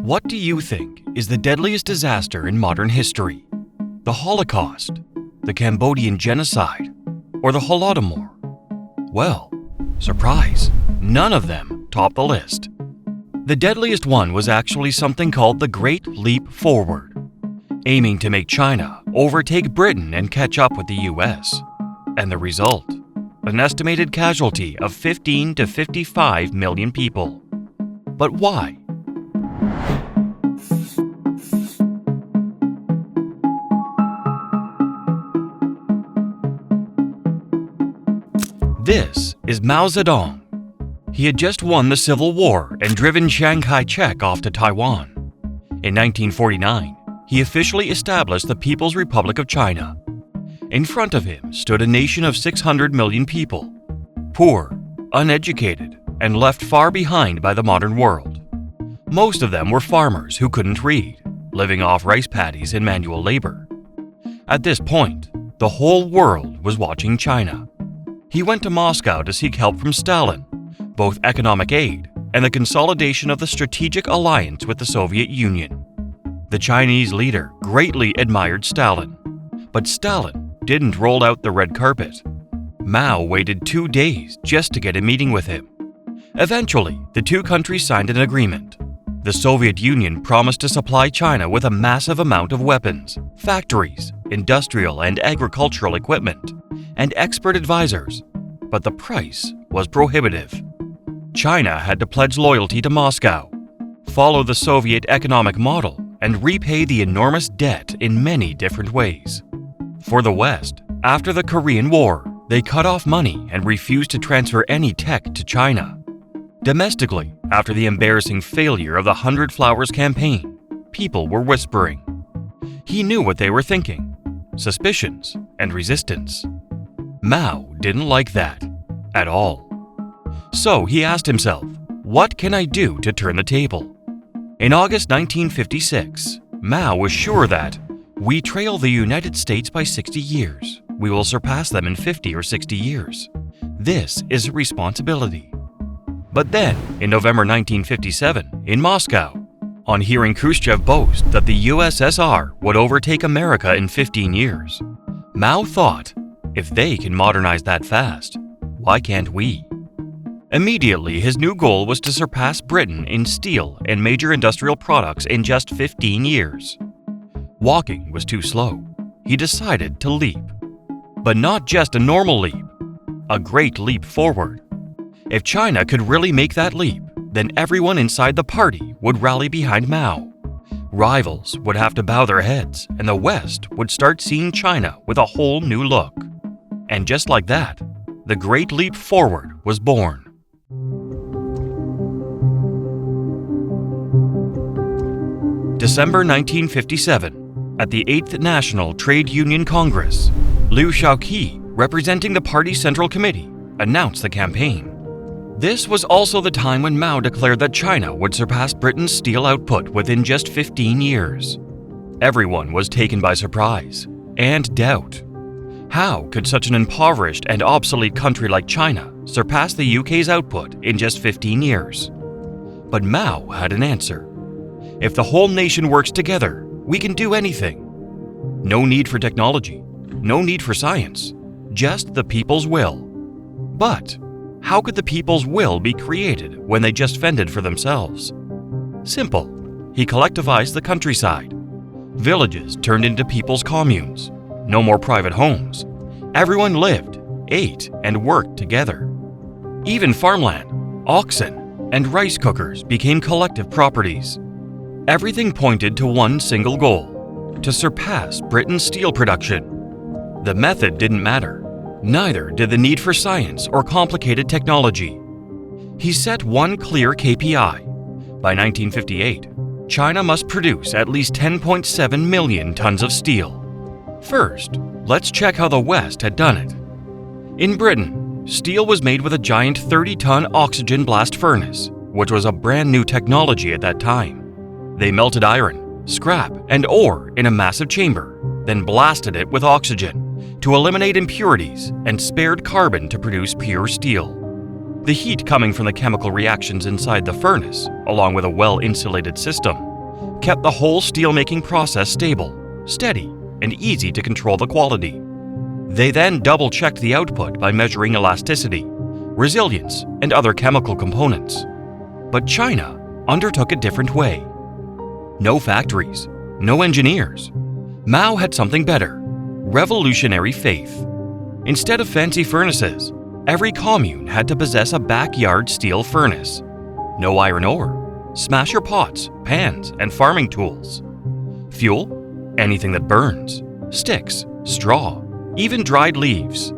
What do you think is the deadliest disaster in modern history? The Holocaust, the Cambodian Genocide, or the Holodomor? Well, surprise, none of them top the list. The deadliest one was actually something called the Great Leap Forward, aiming to make China overtake Britain and catch up with the US. And the result? An estimated casualty of 15 to 55 million people. But why? This is Mao Zedong. He had just won the Civil War and driven Chiang Kai-shek off to Taiwan. In 1949, he officially established the People's Republic of China. In front of him stood a nation of 600 million people, poor, uneducated, and left far behind by the modern world. Most of them were farmers who couldn't read, living off rice paddies and manual labor. At this point, the whole world was watching China. He went to Moscow to seek help from Stalin, both economic aid and the consolidation of the strategic alliance with the Soviet Union. The Chinese leader greatly admired Stalin, but Stalin didn't roll out the red carpet. Mao waited 2 days just to get a meeting with him. Eventually, the two countries signed an agreement. The Soviet Union promised to supply China with a massive amount of weapons, factories, industrial and agricultural equipment, and expert advisors, but the price was prohibitive. China had to pledge loyalty to Moscow, follow the Soviet economic model, and repay the enormous debt in many different ways. For the West, after the Korean War, they cut off money and refused to transfer any tech to China. Domestically, after the embarrassing failure of the 100 Flowers campaign, people were whispering. He knew what they were thinking: suspicions and resistance. Mao didn't like that at all. So he asked himself, what can I do to turn the table? In August 1956, Mao was sure that we trail the United States by 60 years. We will surpass them in 50 or 60 years. This is a responsibility. But then, in November 1957, in Moscow, on hearing Khrushchev boast that the USSR would overtake America in 15 years, Mao thought, if they can modernize that fast, why can't we? Immediately, his new goal was to surpass Britain in steel and major industrial products in just 15 years. Walking was too slow. He decided to leap. But not just a normal leap, a great leap forward. If China could really make that leap, then everyone inside the party would rally behind Mao. Rivals would have to bow their heads, and the West would start seeing China with a whole new look. And just like that, the Great Leap Forward was born. December 1957, at the 8th National Trade Union Congress, Liu Shaoqi, representing the party's Central Committee, announced the campaign. This was also the time when Mao declared that China would surpass Britain's steel output within just 15 years. Everyone was taken by surprise and doubt. How could such an impoverished and obsolete country like China surpass the UK's output in just 15 years? But Mao had an answer. If the whole nation works together, we can do anything. No need for technology, no need for science, just the people's will. But how could the people's will be created when they just fended for themselves? Simple. He collectivized the countryside. Villages turned into people's communes. No more private homes. Everyone lived, ate, and worked together. Even farmland, oxen, and rice cookers became collective properties. Everything pointed to one single goal: to surpass Britain's steel production. The method didn't matter. Neither did the need for science or complicated technology. He set one clear KPI. By 1958, China must produce at least 10.7 million tons of steel. First, let's check how the West had done it. In Britain, steel was made with a giant 30-ton oxygen blast furnace, which was a brand new technology at that time. They melted iron, scrap, and ore in a massive chamber, then blasted it with oxygen to eliminate impurities and spared carbon to produce pure steel. The heat coming from the chemical reactions inside the furnace, along with a well-insulated system, kept the whole steelmaking process stable, steady, and easy to control the quality. They then double-checked the output by measuring elasticity, resilience, and other chemical components. But China undertook a different way. No factories, no engineers. Mao had something better: revolutionary faith. Instead of fancy furnaces, every commune had to possess a backyard steel furnace. No iron ore, smasher pots, pans, and farming tools. Fuel? Anything that burns. Sticks, straw, even dried leaves.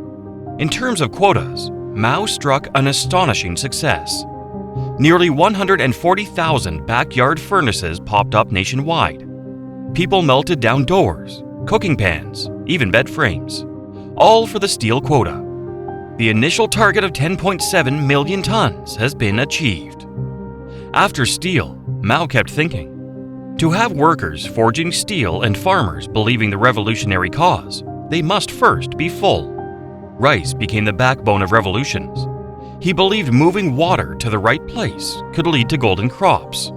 In terms of quotas, Mao struck an astonishing success. Nearly 140,000 backyard furnaces popped up nationwide. People melted down doors, cooking pans, even bed frames, all for the steel quota. The initial target of 10.7 million tons has been achieved. After steel, Mao kept thinking. To have workers forging steel and farmers believing the revolutionary cause, they must first be full. Rice became the backbone of revolutions. He believed moving water to the right place could lead to golden crops.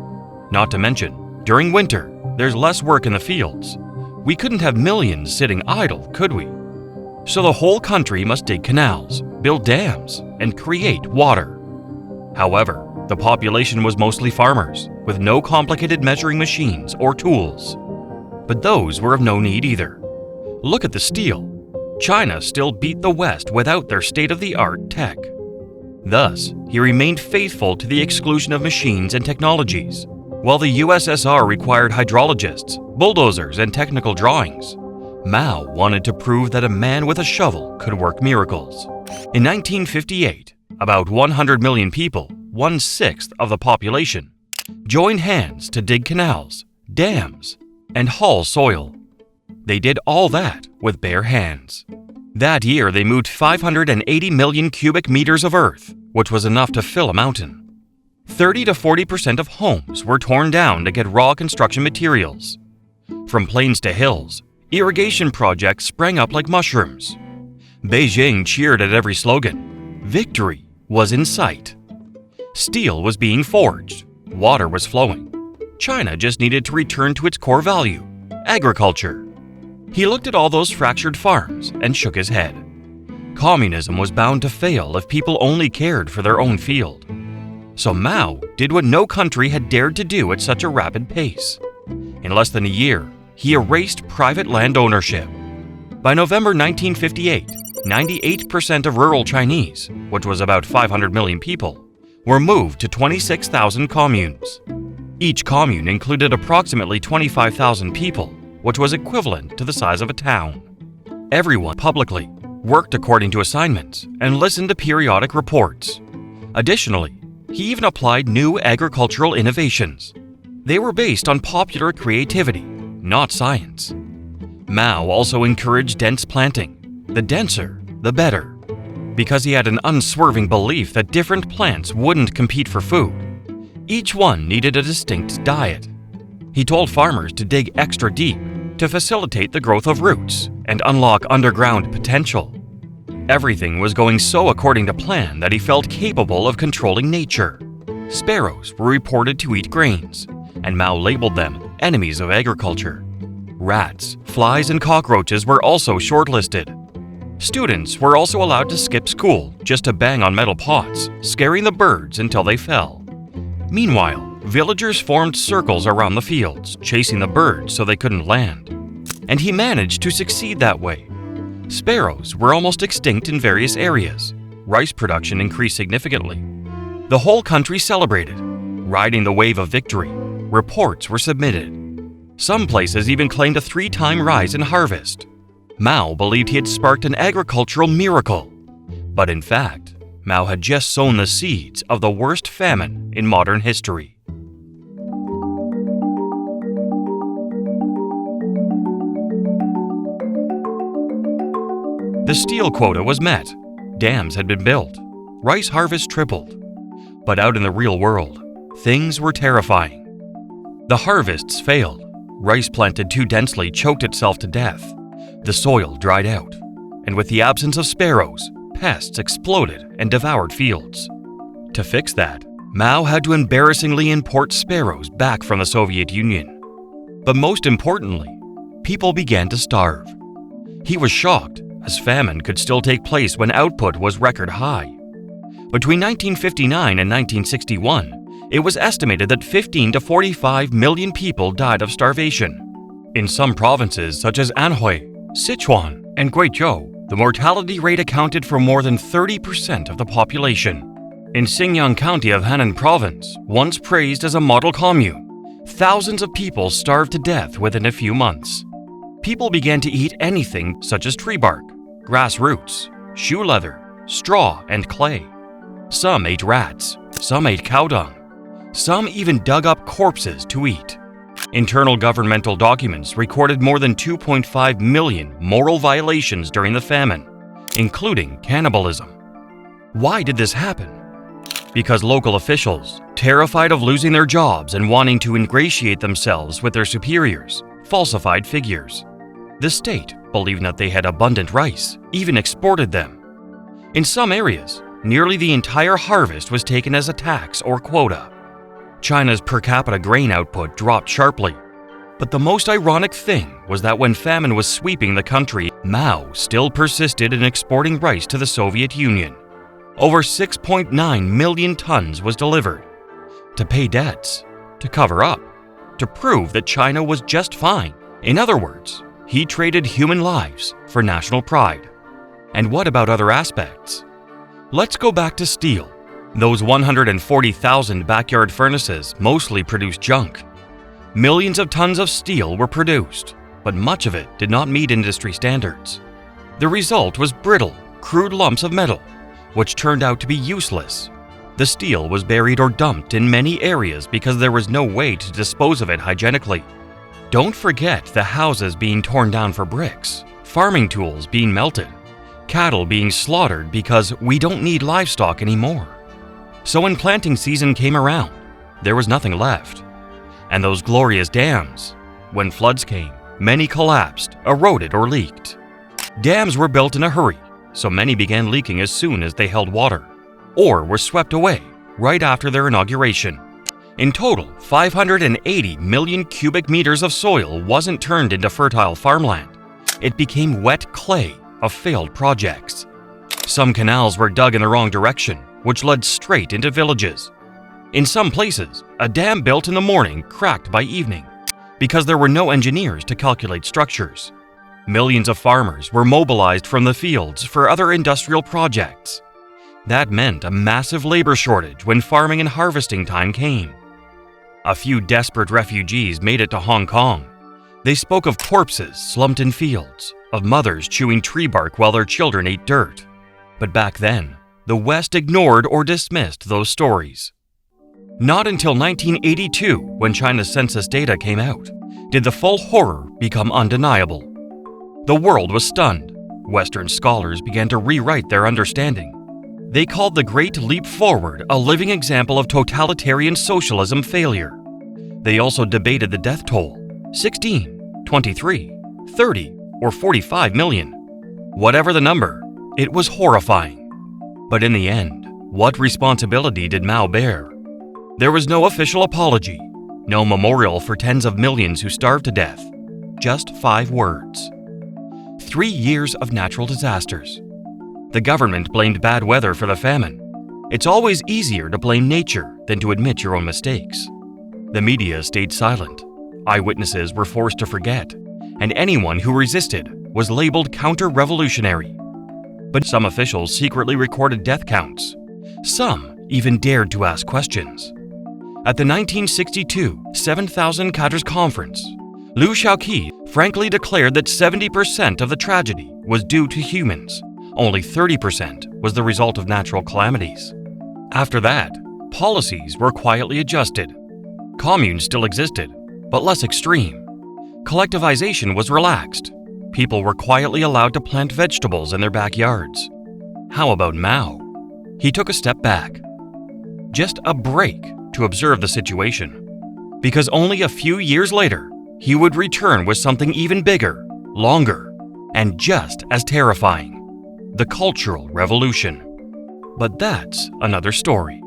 Not to mention, during winter, there's less work in the fields. We couldn't have millions sitting idle, could we? So the whole country must dig canals, build dams, and create water. However, the population was mostly farmers, with no complicated measuring machines or tools. But those were of no need either. Look at the steel. China still beat the West without their state-of-the-art tech. Thus, he remained faithful to the exclusion of machines and technologies. While the USSR required hydrologists, bulldozers, and technical drawings, Mao wanted to prove that a man with a shovel could work miracles. In 1958, about 100 million people, 1/6 of the population, joined hands to dig canals, dams, and haul soil. They did all that with bare hands. That year, they moved 580 million cubic meters of earth, which was enough to fill a mountain. 30 to 40% of homes were torn down to get raw construction materials. From plains to hills, irrigation projects sprang up like mushrooms. Beijing cheered at every slogan. Victory was in sight. Steel was being forged. Water was flowing. China just needed to return to its core value, agriculture. He looked at all those fractured farms and shook his head. Communism was bound to fail if people only cared for their own field. So Mao did what no country had dared to do at such a rapid pace. In less than a year, he erased private land ownership. By November 1958, 98% of rural Chinese, which was about 500 million people, were moved to 26,000 communes. Each commune included approximately 25,000 people, which was equivalent to the size of a town. Everyone publicly worked according to assignments and listened to periodic reports. Additionally, he even applied new agricultural innovations. They were based on popular creativity, not science. Mao also encouraged dense planting. The denser, the better. Because he had an unswerving belief that different plants wouldn't compete for food. Each one needed a distinct diet. He told farmers to dig extra deep to facilitate the growth of roots and unlock underground potential. Everything was going so according to plan that he felt capable of controlling nature. Sparrows were reported to eat grains, and Mao labeled them enemies of agriculture. Rats, flies, and cockroaches were also shortlisted. Students were also allowed to skip school just to bang on metal pots, scaring the birds until they fell. Meanwhile, villagers formed circles around the fields, chasing the birds so they couldn't land. And he managed to succeed that way. Sparrows were almost extinct in various areas. Rice production increased significantly. The whole country celebrated. Riding the wave of victory, reports were submitted. Some places even claimed a 3-time rise in harvest. Mao believed he had sparked an agricultural miracle. But in fact, Mao had just sown the seeds of the worst famine in modern history. The steel quota was met. Dams had been built. Rice harvest tripled. But out in the real world, things were terrifying. The harvests failed. Rice planted too densely choked itself to death. The soil dried out. And with the absence of sparrows, pests exploded and devoured fields. To fix that, Mao had to embarrassingly import sparrows back from the Soviet Union. But most importantly, people began to starve. He was shocked, as famine could still take place when output was record high. Between 1959 and 1961, it was estimated that 15 to 45 million people died of starvation. In some provinces such as Anhui, Sichuan, and Guizhou, the mortality rate accounted for more than 30% of the population. In Xinjiang County of Henan Province, once praised as a model commune, thousands of people starved to death within a few months. People began to eat anything such as tree bark, grass roots, shoe leather, straw, and clay. Some ate rats, some ate cow dung, some even dug up corpses to eat. Internal governmental documents recorded more than 2.5 million moral violations during the famine, including cannibalism. Why did this happen? Because local officials, terrified of losing their jobs and wanting to ingratiate themselves with their superiors, falsified figures. The state, believing that they had abundant rice, even exported them. In some areas, nearly the entire harvest was taken as a tax or quota. China's per capita grain output dropped sharply. But the most ironic thing was that when famine was sweeping the country, Mao still persisted in exporting rice to the Soviet Union. Over 6.9 million tons was delivered. To pay debts, to cover up, to prove that China was just fine. In other words, he traded human lives for national pride. And what about other aspects? Let's go back to steel. Those 140,000 backyard furnaces mostly produced junk. Millions of tons of steel were produced, but much of it did not meet industry standards. The result was brittle, crude lumps of metal, which turned out to be useless. The steel was buried or dumped in many areas because there was no way to dispose of it hygienically. Don't forget the houses being torn down for bricks, farming tools being melted, cattle being slaughtered because we don't need livestock anymore. So when planting season came around, there was nothing left. And those glorious dams, when floods came, many collapsed, eroded, or leaked. Dams were built in a hurry, so many began leaking as soon as they held water, or were swept away right after their inauguration. In total, 580 million cubic meters of soil wasn't turned into fertile farmland. It became wet clay of failed projects. Some canals were dug in the wrong direction, which led straight into villages. In some places, a dam built in the morning cracked by evening because there were no engineers to calculate structures. Millions of farmers were mobilized from the fields for other industrial projects. That meant a massive labor shortage when farming and harvesting time came. A few desperate refugees made it to Hong Kong. They spoke of corpses slumped in fields, of mothers chewing tree bark while their children ate dirt. But back then, the West ignored or dismissed those stories. Not until 1982, when China's census data came out, did the full horror become undeniable. The world was stunned. Western scholars began to rewrite their understanding. They called the Great Leap Forward a living example of totalitarian socialism failure. They also debated the death toll, 16, 23, 30, or 45 million. Whatever the number, it was horrifying. But in the end, what responsibility did Mao bear? There was no official apology, no memorial for tens of millions who starved to death. Just 5 words. 3 years of natural disasters. The government blamed bad weather for the famine. It's always easier to blame nature than to admit your own mistakes. The media stayed silent. Eyewitnesses were forced to forget, and anyone who resisted was labeled counter-revolutionary. But some officials secretly recorded death counts. Some even dared to ask questions. At the 1962 7,000 Cadres Conference, Liu Shaoqi frankly declared that 70% of the tragedy was due to humans. Only 30% was the result of natural calamities. After that, policies were quietly adjusted. Communes still existed, but less extreme. Collectivization was relaxed. People were quietly allowed to plant vegetables in their backyards. How about Mao? He took a step back. Just a break to observe the situation. Because only a few years later, he would return with something even bigger, longer, and just as terrifying: the Cultural Revolution. But that's another story.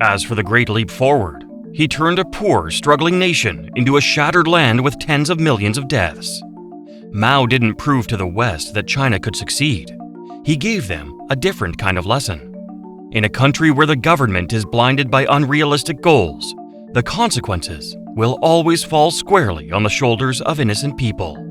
As for the Great Leap Forward, he turned a poor, struggling nation into a shattered land with tens of millions of deaths. Mao didn't prove to the West that China could succeed. He gave them a different kind of lesson. In a country where the government is blinded by unrealistic goals, the consequences will always fall squarely on the shoulders of innocent people.